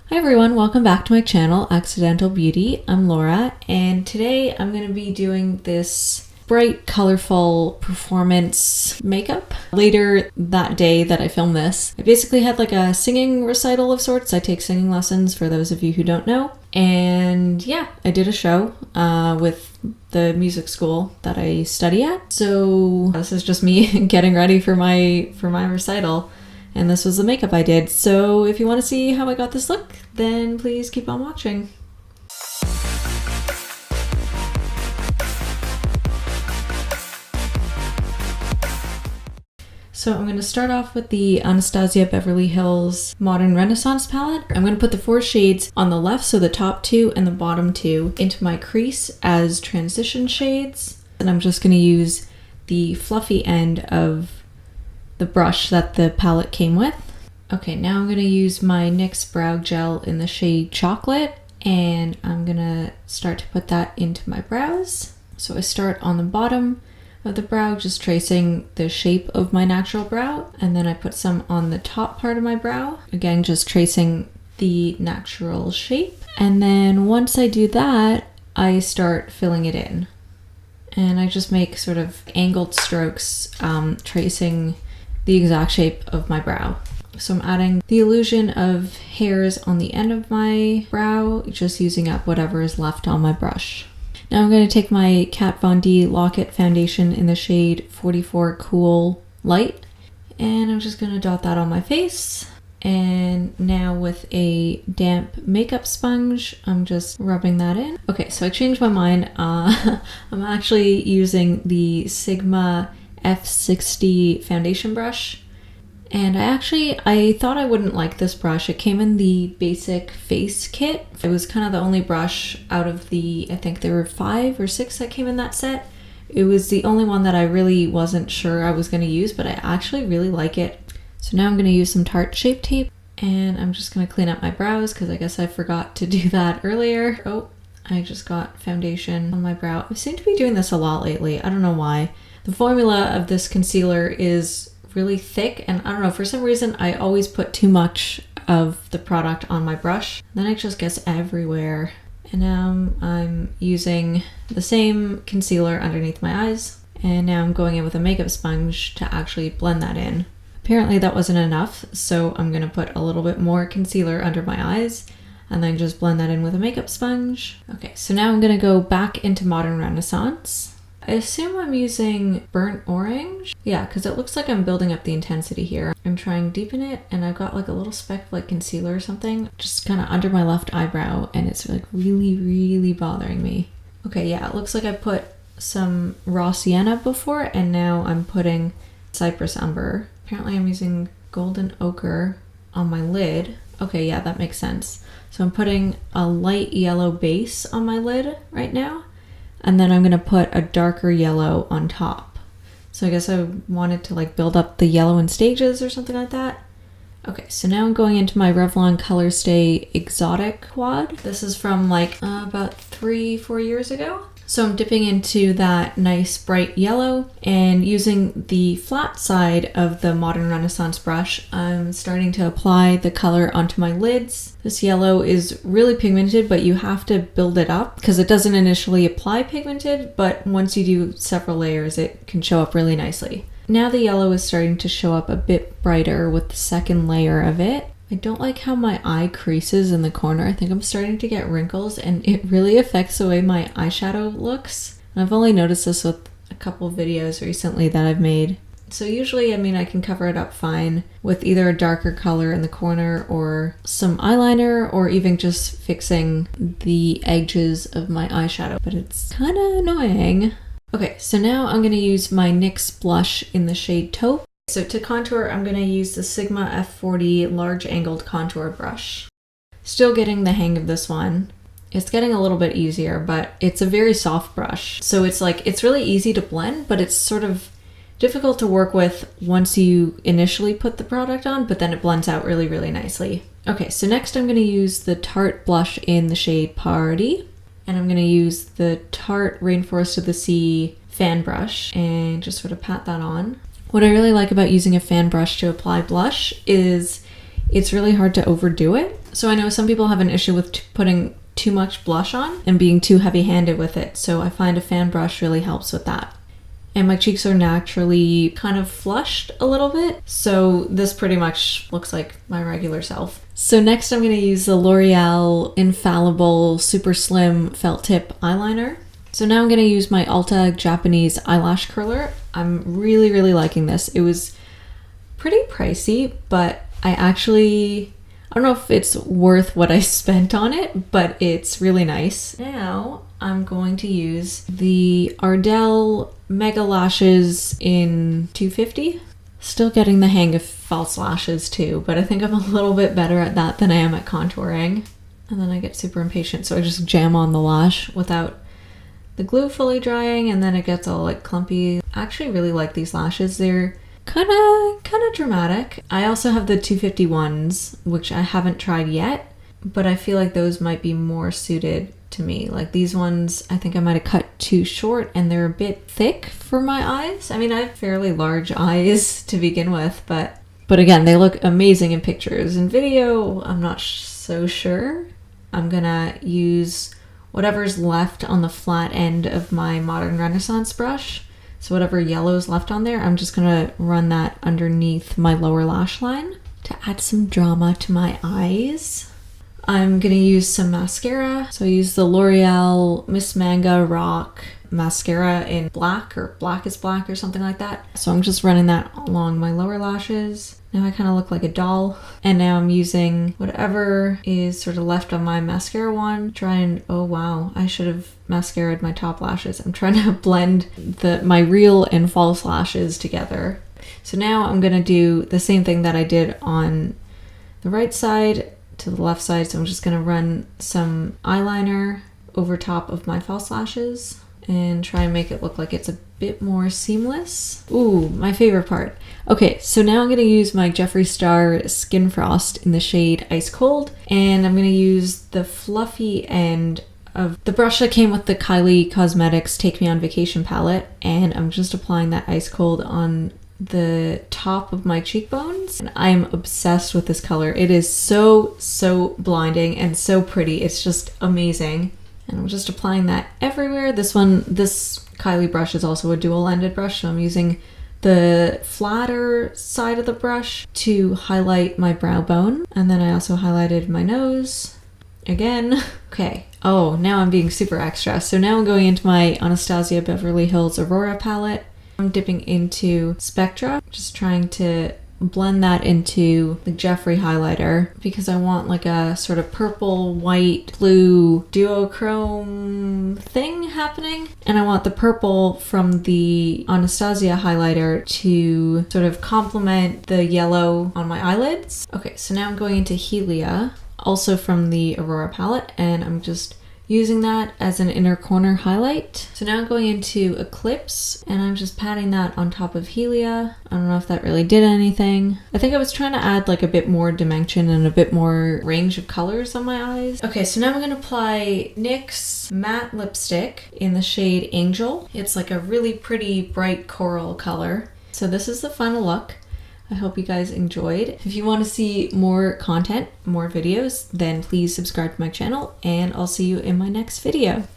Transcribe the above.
Hi everyone, welcome back to my channel, Accidental Beauty. I'm Laura, and today I'm going to be doing this bright, colorful performance makeup. Later that day that I filmed this, I basically had like a singing recital of sorts. I take singing lessons for those of you who don't know. And yeah, I did a show with the music school that I study at. So this is just me getting ready for my recital. And this was the makeup I did. So if you want to see how I got this look, then please keep on watching. So I'm going to start off with the Anastasia Beverly Hills Modern Renaissance palette. I'm going to put the 4 shades on the left, so the top 2 and the bottom 2, into my crease as transition shades. And I'm just going to use the fluffy end of the brush that the palette came with. Okay, now I'm going to use my NYX Brow Gel in the shade Chocolate, and I'm going to start to put that into my brows. So I start on the bottom of the brow, just tracing the shape of my natural brow, and then I put some on the top part of my brow, again just tracing the natural shape. And then once I do that, I start filling it in. And I just make sort of angled strokes, tracing the exact shape of my brow. So I'm adding the illusion of hairs on the end of my brow, just using up whatever is left on my brush. Now I'm going to take my Kat Von D Lock-It foundation in the shade 44 Cool Light, and I'm just going to dot that on my face. And now with a damp makeup sponge, I'm just rubbing that in. Okay, so I changed my mind. I'm actually using the Sigma F60 foundation brush, and I thought I wouldn't like this brush. It came in the basic face kit. It was kind of the only brush out of the, I think there were 5 or 6 that came in that set. It was the only one that I really wasn't sure I was going to use, but I actually really like it. So now I'm going to use some Tarte Shape Tape, and I'm just going to clean up my brows because I guess I forgot to do that earlier. Oh, I just got foundation on my brow. I seem to be doing this a lot lately. I don't know why. The formula of this concealer is really thick, and I don't know, for some reason I always put too much of the product on my brush. Then it just gets everywhere. And now I'm using the same concealer underneath my eyes, and now I'm going in with a makeup sponge to actually blend that in. Apparently that wasn't enough, so I'm gonna put a little bit more concealer under my eyes and then just blend that in with a makeup sponge. Okay, so now I'm gonna go back into Modern Renaissance. I assume I'm using burnt orange. Yeah, because it looks like I'm building up the intensity here. I'm trying to deepen it, and I've got like a little speck of like concealer or something just kind of under my left eyebrow, and it's like really bothering me. Okay, yeah, it looks like I put some raw sienna before, and now I'm putting cypress umber. Apparently I'm using golden ochre on my lid. Okay, yeah, that makes sense. So I'm putting a light yellow base on my lid right now, and then I'm gonna put a darker yellow on top. So I guess I wanted to like build up the yellow in stages or something like that. Okay, so now I'm going into my Revlon Color Stay Exotic Quad. This is from like about 3-4 years ago. So I'm dipping into that nice bright yellow, and using the flat side of the Modern Renaissance brush, I'm starting to apply the color onto my lids. This yellow is really pigmented, but you have to build it up because it doesn't initially apply pigmented, but once you do several layers, it can show up really nicely. Now the yellow is starting to show up a bit brighter with the second layer of it. I don't like how my eye creases in the corner. I think I'm starting to get wrinkles, and it really affects the way my eyeshadow looks. And I've only noticed this with a couple videos recently that I've made. So usually, I mean, I can cover it up fine with either a darker color in the corner or some eyeliner, or even just fixing the edges of my eyeshadow, but it's kind of annoying. Okay, so now I'm going to use my NYX blush in the shade Taupe. So to contour, I'm going to use the Sigma F40 large angled contour brush. Still getting the hang of this one. It's getting a little bit easier, but it's a very soft brush. So it's like, it's really easy to blend, but it's sort of difficult to work with once you initially put the product on, but then it blends out really nicely. Okay, so next I'm going to use the Tarte blush in the shade Party. And I'm going to use the Tarte Rainforest of the Sea fan brush and just sort of pat that on. What I really like about using a fan brush to apply blush is it's really hard to overdo it. So I know some people have an issue with putting too much blush on and being too heavy-handed with it. So I find a fan brush really helps with that. And my cheeks are naturally kind of flushed a little bit, so this pretty much looks like my regular self. So next I'm going to use the L'Oreal Infallible Super Slim Felt Tip Eyeliner. So now I'm going to use my Ulta Japanese Eyelash Curler. I'm really liking this. It was pretty pricey, but I don't know if it's worth what I spent on it, but it's really nice. Now I'm going to use the Ardell Mega Lashes in 250. Still getting the hang of false lashes too, but I think I'm a little bit better at that than I am at contouring. And then I get super impatient, so I just jam on the lash without the glue fully drying, and then it gets all like clumpy. I actually really like these lashes. They're kind of dramatic. I also have the 250 ones, which I haven't tried yet, but I feel like those might be more suited to me. Like these ones, I think I might have cut too short and they're a bit thick for my eyes. I mean, I have fairly large eyes to begin with, but again, they look amazing in pictures. In video, I'm not so sure. I'm gonna use whatever's left on the flat end of my Modern Renaissance brush. So whatever yellow's left on there, I'm just gonna run that underneath my lower lash line to add some drama to my eyes. I'm gonna use some mascara. So I use the L'Oreal Miss Manga Rock mascara in black, or black is black, or something like that. So I'm just running that along my lower lashes. Now I kind of look like a doll. And now I'm using whatever is sort of left on my mascara wand. Oh wow, I should have mascaraed my top lashes. I'm trying to blend my real and false lashes together. So now I'm gonna do the same thing that I did on the right side to the left side. So I'm just gonna run some eyeliner over top of my false lashes and try and make it look like it's a bit more seamless. Ooh, my favorite part. Okay, so now I'm gonna use my Jeffree Star Skin Frost in the shade Ice Cold, and I'm gonna use the fluffy end of the brush that came with the Kylie Cosmetics Take Me on Vacation palette, and I'm just applying that Ice Cold on the top of my cheekbones. And I'm obsessed with this color. It is so blinding and so pretty. It's just amazing. And I'm just applying that everywhere. This Kylie brush is also a dual-ended brush, so I'm using the flatter side of the brush to highlight my brow bone. And then I also highlighted my nose again. Okay. Oh, now I'm being super extra. So now I'm going into my Anastasia Beverly Hills Aurora palette. I'm dipping into Spectra, just trying to blend that into the Jeffree highlighter because I want like a sort of purple, white, blue duochrome thing happening. And I want the purple from the Anastasia highlighter to sort of complement the yellow on my eyelids. Okay, so now I'm going into Helia, also from the Aurora palette, and I'm just using that as an inner corner highlight. So now I'm going into Eclipse, and I'm just patting that on top of Helia. I don't know if that really did anything. I think I was trying to add like a bit more dimension and a bit more range of colors on my eyes. Okay, so now I'm gonna apply NYX matte lipstick in the shade Angel. It's like a really pretty bright coral color. So this is the final look. I hope you guys enjoyed. If you want to see more content, more videos, then please subscribe to my channel, and I'll see you in my next video.